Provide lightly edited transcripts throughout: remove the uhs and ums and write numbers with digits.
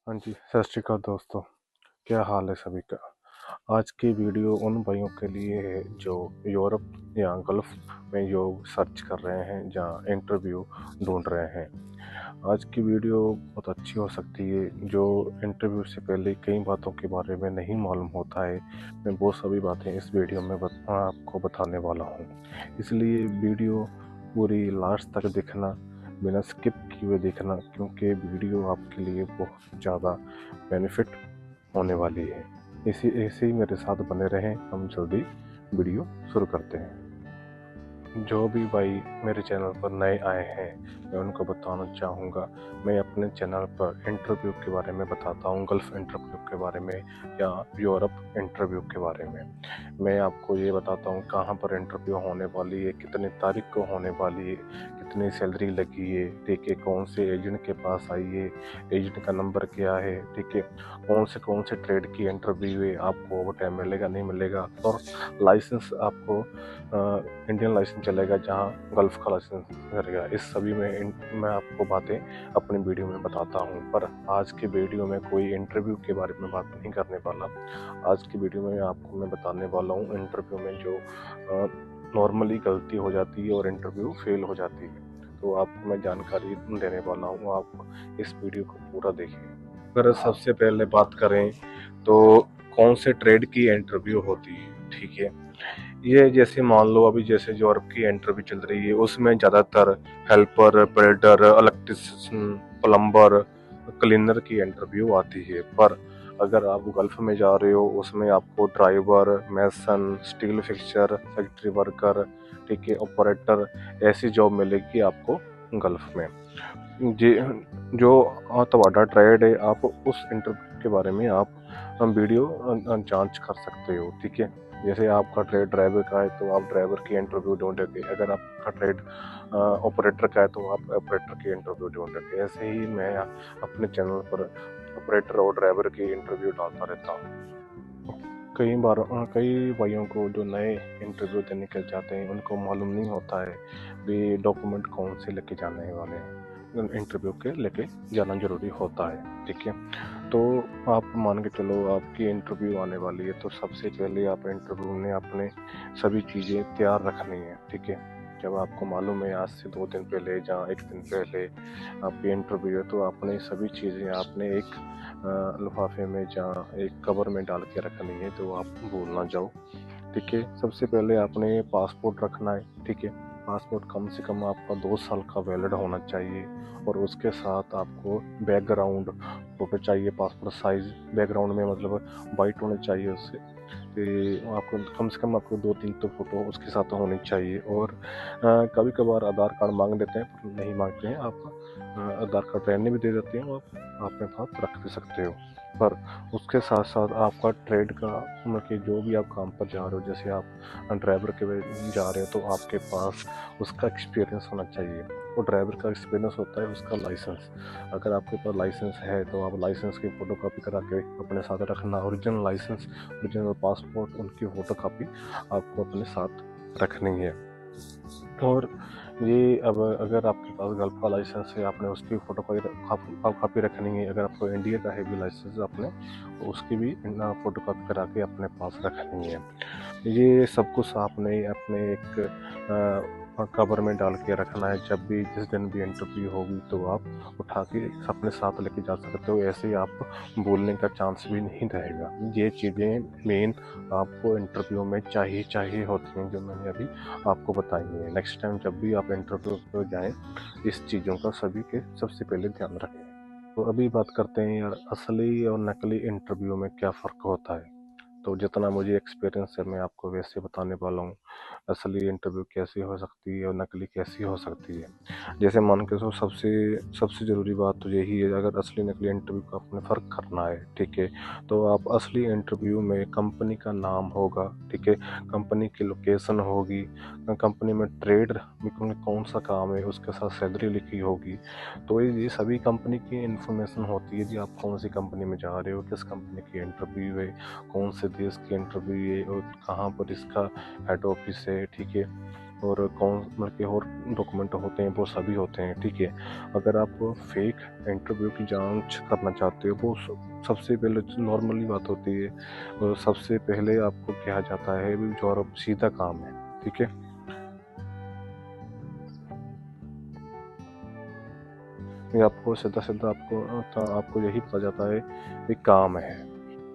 हाँ जी, सत श्री अकाल दोस्तों। क्या हाल है सभी का। आज की वीडियो उन भाइयों के लिए है जो यूरोप या गल्फ में योग सर्च कर रहे हैं, जहाँ इंटरव्यू ढूंढ रहे हैं। आज की वीडियो बहुत अच्छी हो सकती है। जो इंटरव्यू से पहले कई बातों के बारे में नहीं मालूम होता है, मैं वो सभी बातें इस वीडियो में आपको बताने वाला हूँ। इसलिए वीडियो पूरी लास्ट तक देखना, बिना स्किप किए हुए देखना, क्योंकि वीडियो आपके लिए बहुत ज़्यादा बेनिफिट होने वाली है। इसी ऐसे ही मेरे साथ बने रहें। हम जल्दी वीडियो शुरू करते हैं। जो भी भाई मेरे चैनल पर नए आए हैं, मैं उनको बताना चाहूँगा, मैं अपने चैनल पर इंटरव्यू के बारे में बताता हूँ, गल्फ इंटरव्यू के बारे में या यूरोप इंटरव्यू के बारे में। मैं आपको ये बताता हूँ कहाँ पर इंटरव्यू होने वाली है, कितनी तारीख को होने वाली है, कितनी सैलरी लगी है, ठीक है, कौन से एजेंट के पास आई है, एजेंट का नंबर क्या है, ठीक है, कौन से ट्रेड की इंटरव्यू है, आपको ओवर टाइम मिलेगा नहीं मिलेगा, और लाइसेंस आपको इंडियन लाइसेंस चलेगा जहाँ गल्फ का लाइसेंस चलेगा। इस सभी में मैं आपको बातें अपनी वीडियो में बताता हूँ। पर आज की वीडियो में कोई इंटरव्यू के बारे में बात नहीं करने वाला। आज की वीडियो में आपको मैं बताने वाला हूँ इंटरव्यू में जो नॉर्मली गलती हो जाती है और इंटरव्यू फेल हो जाती है, तो आपको मैं जानकारी देने वाला हूँ। आप इस वीडियो को पूरा देखें। अगर सबसे पहले बात करें तो कौन से ट्रेड की इंटरव्यू होती है, ठीक है। ये जैसे मान लो अभी जैसे यूरोप की इंटरव्यू चल रही है, उसमें ज़्यादातर helper, builder, electrician, plumber, cleaner की इंटरव्यू आती है। पर अगर आप गल्फ में जा रहे हो, उसमें आपको ड्राइवर, मैसन, स्टील फिक्सर, फैक्ट्री वर्कर, ठीक है, ऑपरेटर, ऐसी जॉब मिलेगी आपको गल्फ में। जी, जो तुम्हारा ट्रेड है, आप उस इंटरव्यू के बारे में आप वीडियो जांच कर सकते हो, ठीक है। जैसे आपका ट्रेड ड्राइवर का है तो आप ड्राइवर की इंटरव्यू ढूंढोगे, अगर आपका ट्रेड ऑपरेटर का है तो आप ऑपरेटर की इंटरव्यू ढूंढोगे। ऐसे ही मैं अपने चैनल पर ऑपरेटर और ड्राइवर की इंटरव्यू डालता रहता हूँ। कई भाइयों को जो नए इंटरव्यू देने के जाते हैं, उनको मालूम नहीं होता है भी डॉक्यूमेंट कौन से लेके जाने वाले हैं। इंटरव्यू के लेके जाना जरूरी होता है, ठीक है। तो आप मान के चलो आपकी इंटरव्यू आने वाली है, तो सबसे पहले आप इंटरव्यू में अपने सभी चीज़ें तैयार रखनी है, ठीक है। जब आपको मालूम है आज से 2 दिन पहले या 1 दिन पहले आपकी इंटरव्यू है, तो आपने सभी चीज़ें आपने एक लिफाफे में या एक कवर में डाल के रखनी है, तो आप भूल ना जाओ, ठीक है। सबसे पहले आपने पासपोर्ट रखना है, ठीक है। पासपोर्ट कम से कम आपका 2 साल का वैलिड होना चाहिए, और उसके साथ आपको बैकग्राउंड फोटो चाहिए, पासपोर्ट साइज बैकग्राउंड में, मतलब वाइट होने चाहिए उससे। तो आपको कम से कम आपको 2-3 तो फोटो उसके साथ होनी चाहिए। और कभी कभार आधार कार्ड मांग देते हैं, पर नहीं मांगते हैं। आप आधार कार्ड रहने भी दे देते हैं, और आप अपने पास रख भी सकते हो। पर उसके साथ साथ आपका ट्रेड का, मतलब कि जो भी आप काम पर जा रहे हो, जैसे आप ड्राइवर के जा रहे हो, तो आपके पास उसका एक्सपीरियंस होना चाहिए। और ड्राइवर का एक्सपीरियंस होता है उसका लाइसेंस। अगर आपके पास लाइसेंस है तो आप लाइसेंस की फ़ोटोकॉपी करा के अपने साथ रखना। ओरिजिनल लाइसेंस, ओरिजिनल पासपोर्ट, उनकी फ़ोटोकॉपी आपको अपने साथ रखनी है। और ये अब अगर आपके पास गल्फ का लाइसेंस है, आपने उसकी फ़ोटोकॉपी रखनी है। अगर आपको इंडिया का है भी लाइसेंस, आपने तो उसकी भी फ़ोटोकॉपी करा के अपने पास रखनी है। ये सब कुछ आपने अपने एक कवर में डाल के रखना है। जब भी जिस दिन भी इंटरव्यू होगी तो आप उठा के अपने साथ लेके जा सकते हो। ऐसे ही आप बोलने का चांस भी नहीं रहेगा। ये चीज़ें मेन आपको इंटरव्यू में चाहिए होती हैं, जो मैंने अभी आपको बताई है। नेक्स्ट टाइम जब भी आप इंटरव्यू पर जाएं, इस चीज़ों का सभी के सबसे पहले ध्यान रखें। तो अभी बात करते हैं यार, असली और नकली इंटरव्यू में क्या फ़र्क होता है। तो जितना मुझे एक्सपीरियंस है, मैं आपको वैसे बताने वाला हूँ। असली इंटरव्यू कैसी हो सकती है और नकली कैसी हो सकती है। जैसे मान के चलो, सबसे सबसे ज़रूरी बात तो यही है, अगर असली नकली इंटरव्यू का आपने फ़र्क करना है, ठीक है, तो आप असली इंटरव्यू में कंपनी का नाम होगा, ठीक है, कंपनी की लोकेशन होगी, कंपनी में ट्रेड में कौन सा काम है, उसके साथ सैलरी लिखी होगी। तो ये सभी कंपनी की इंफॉर्मेशन होती है जी, आप कौन सी कंपनी में जा रहे हो, किस कंपनी की इंटरव्यू है, कौन से देश की इंटरव्यू है, और कहाँ पर इसका हेड ऑफिस है, ठीक है। और कौन मतलब के और डॉक्यूमेंट होते हैं वो सभी होते हैं, ठीक है। अगर आप फेक इंटरव्यू की जांच करना चाहते हो वो सबसे पहले नॉर्मली बात होती है, सबसे पहले आपको कहा जाता है भी जो और सीधा काम है, ठीक है। ये आपको सीधा सीधा आपको यही पता जाता है कि काम है,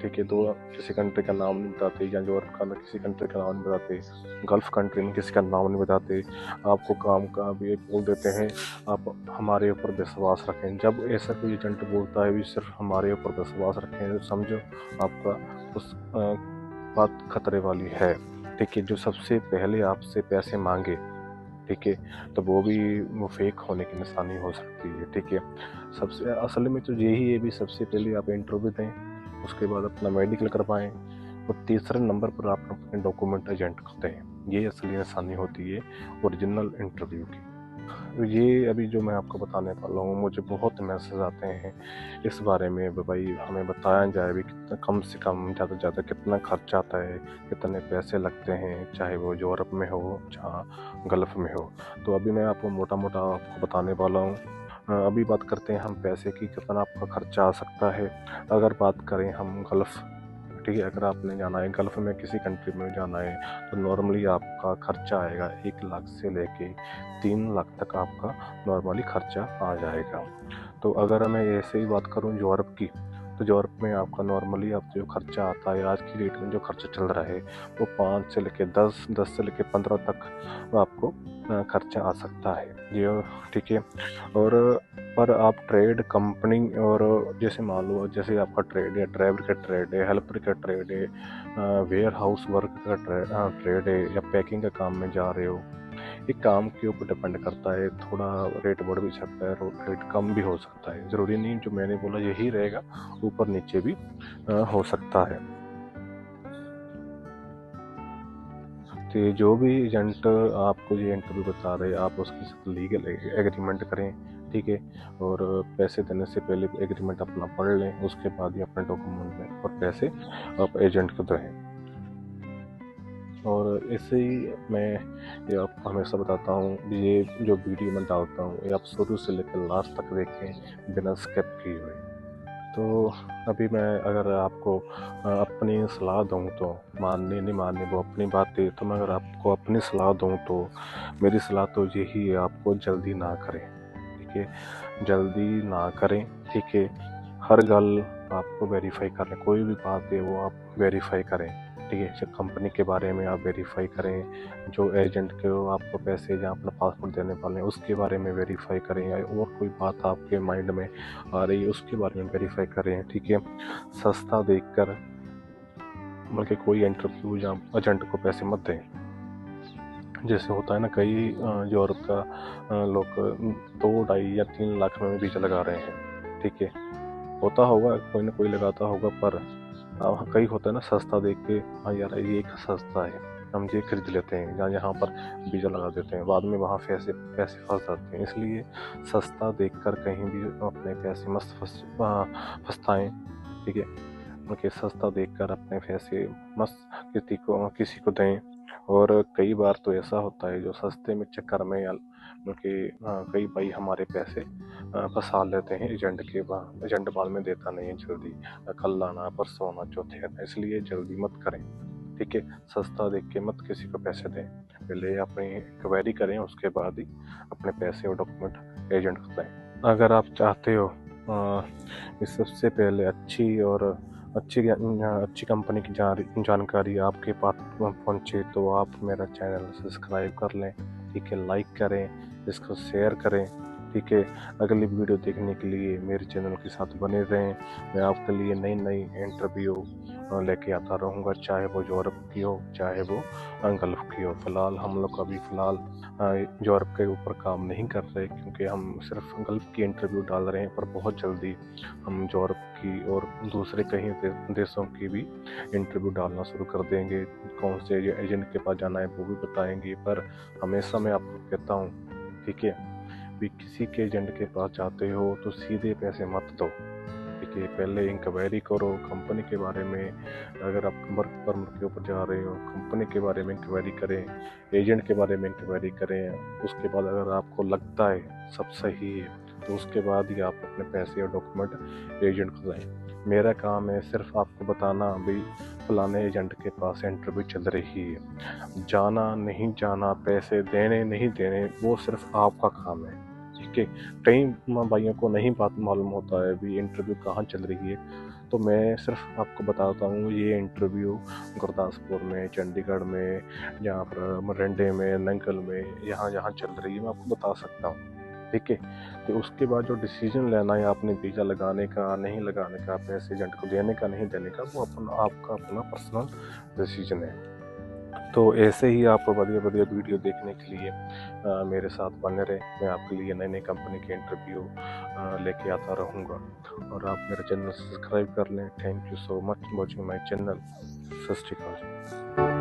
ठीक है। तो किसी कंट्री का नाम नहीं बताते, या यूरोप का किसी कंट्री का नाम नहीं बताते, गल्फ़ कंट्री में किसी का नाम नहीं बताते, आपको काम का भी बोल देते हैं आप हमारे ऊपर विश्वास रखें। जब ऐसा कोई एजेंट बोलता है भी सिर्फ हमारे ऊपर विश्वास रखें, तो समझो आपका उस बात खतरे वाली है, ठीक है। जो सबसे पहले आपसे पैसे मांगे, ठीक है, तो वो फेक होने की निशानी हो सकती है, ठीक है। सबसे असल में तो यही है भी सबसे पहले आप इंटरव्यू दें, उसके बाद अपना मेडिकल करवाएं, और तीसरे नंबर पर आप अपने डॉक्यूमेंट एजेंट को दें। ये असली निशानी होती है ओरिजिनल इंटरव्यू की। ये अभी जो मैं आपको बताने वाला हूँ, मुझे बहुत मैसेज आते हैं इस बारे में भाई हमें बताया जाए भी कितना कम से कम ज़्यादा से ज़्यादा कितना खर्च आता है, कितने पैसे लगते हैं, चाहे वो यूरोप में हो जहाँ गल्फ़ में हो। तो अभी मैं आपको मोटा मोटा आपको बताने वाला हूँ। अभी बात करते हैं हम पैसे की, कितना आपका खर्चा आ सकता है। अगर बात करें हम गल्फ़, ठीक है, अगर आपने जाना है गल्फ़ में किसी कंट्री में जाना है, तो नॉर्मली आपका खर्चा आएगा 1 लाख से लेके 3 लाख तक आपका नॉर्मली खर्चा आ जाएगा। तो अगर मैं ऐसे ही बात करूं यूरोप की, तो यूरोप में आपका नॉर्मली आप जो खर्चा आता है आज की डेट में जो खर्चा चल रहा है वो 5 से लेके 10, 10 से लेके 15 तक आपको खर्चा आ सकता है ये, ठीक है। और पर आप ट्रेड कंपनी, और जैसे मान लो जैसे आपका ट्रेड है, ड्राइवर का ट्रेड है, हेल्पर का ट्रेड है, वेयर हाउस वर्क का ट्रेड है, या पैकिंग का काम में जा रहे हो, एक काम के ऊपर डिपेंड करता है। थोड़ा रेट बढ़ भी सकता है, रेट कम भी हो सकता है, ज़रूरी नहीं जो मैंने बोला यही रहेगा, ऊपर नीचे भी हो सकता है। तो ये जो भी एजेंट आपको ये इंटरव्यू बता रहे, आप उसके साथ लीगल एग्रीमेंट करें, ठीक है। और पैसे देने से पहले एग्रीमेंट अपना पढ़ लें, उसके बाद ही अपने डॉक्यूमेंट में और पैसे आप एजेंट को दें। और ऐसे ही मैं ये आपको हमेशा बताता हूँ, ये जो वीडियो मैं डालता हूँ ये आप शुरू से लेकर लास्ट तक देखें बिना स्किप किए हुए। तो अभी मैं अगर आपको अपनी सलाह दूँ, तो माननी नहीं माननी वो अपनी बात है, तो मैं अगर आपको अपनी सलाह दूँ तो मेरी सलाह तो यही है, आपको जल्दी ना करें, ठीक है। जल्दी ना करें, ठीक है। हर गल आपको वेरीफाई करें, कोई भी बात है वो आप वेरीफाई करें, ठीक है। जो कंपनी के बारे में आप वेरीफाई करें, जो एजेंट के आपको पैसे या अपना पासपोर्ट देने वाले हैं उसके बारे में वेरीफाई करें, या और कोई बात आपके माइंड में आ रही है उसके बारे में वेरीफाई करें, ठीक है। सस्ता देखकर बल्कि कोई इंटरव्यू या एजेंट को पैसे मत दें। जैसे होता है ना, कई यूरोप का लोग 2, 2.5 या 3 लाख में वीज़ा लगा रहे हैं, ठीक है। होता होगा, कोई ना कोई लगाता होगा, पर कई होता है ना सस्ता देख के, हाँ यार ये सस्ता है हम ये खरीद लेते हैं, या यहाँ पर वीज़ा लगा देते हैं, बाद में वहाँ पैसे पैसे फंस जाते हैं। इसलिए सस्ता देखकर कहीं भी अपने पैसे मस्त फंसताएँ, ठीक है। उनके सस्ता देखकर अपने पैसे मस्त किसी को दें। और कई बार तो ऐसा होता है जो सस्ते में चक्कर में या उनके कई भाई हमारे पैसे फंसा लेते हैं एजेंट के, एजेंट बाद में देता नहीं है जल्दी, कल आना परसों आना चौथे आना, इसलिए जल्दी मत करें, ठीक है। सस्ता देख के मत किसी को पैसे दें, पहले अपनी इंक्वायरी करें, उसके बाद ही अपने पैसे और डॉक्यूमेंट एजेंट को दें। अगर आप चाहते हो कि सबसे पहले अच्छी कंपनी की जानकारी आपके पास पहुंचे, तो आप मेरा चैनल सब्सक्राइब कर लें, ठीक है। लाइक करें, इसको शेयर करें, ठीक है। अगली वीडियो देखने के लिए मेरे चैनल के साथ बने रहें। मैं आपके लिए नई नई इंटरव्यू लेके आता रहूँगा, चाहे वो यूरोप की हो चाहे वो गल्फ़ की हो। फ़िलहाल हम लोग अभी यूरोप के ऊपर काम नहीं कर रहे, क्योंकि हम सिर्फ गल्फ़ की इंटरव्यू डाल रहे हैं, पर बहुत जल्दी हम यूरोप की और दूसरे कहीं देशों की भी इंटरव्यू डालना शुरू कर देंगे। कौन से एजेंट के पास जाना है वो भी बताएंगे, पर हमेशा मैं आपको कहता हूँ, ठीक है, भी किसी के एजेंट के पास जाते हो तो सीधे पैसे मत दो, ठीक कि पहले इंक्वायरी करो कंपनी के बारे में। अगर आप वर्क परमिट के ऊपर जा रहे हो, कंपनी के बारे में इंक्वायरी करें, एजेंट के बारे में इंक्वायरी करें। उसके बाद अगर आपको लगता है सब सही है तो उसके बाद ही आप अपने पैसे और डॉक्यूमेंट एजेंट को दें। मेरा काम है सिर्फ आपको बताना भाई फलाने एजेंट के पास इंटरव्यू चल रही है। जाना नहीं जाना, पैसे देने नहीं देने, वो सिर्फ आपका काम है। ठीक है, कई भाइयों को नहीं बात मालूम होता है भी इंटरव्यू कहाँ चल रही है, तो मैं सिर्फ आपको बताता हूँ ये इंटरव्यू गुरदासपुर में, चंडीगढ़ में, यहाँ पर मरंडे में, नंगल में, यहाँ यहाँ चल रही है, मैं आपको बता सकता हूँ। ठीक है, तो उसके बाद जो डिसीजन लेना है आपने वीज़ा लगाने का नहीं लगाने का, पैसे एजेंट को देने का नहीं देने का, वो आपका अपना पर्सनल डिसीजन है। तो ऐसे ही आप बढ़िया बढ़िया वीडियो देखने के लिए मेरे साथ बने रहें। मैं आपके लिए नई नई कंपनी के इंटरव्यू लेके आता रहूँगा, और आप मेरा चैनल सब्सक्राइब कर लें। Thank you so much watching my channel. सत श्री अकाल।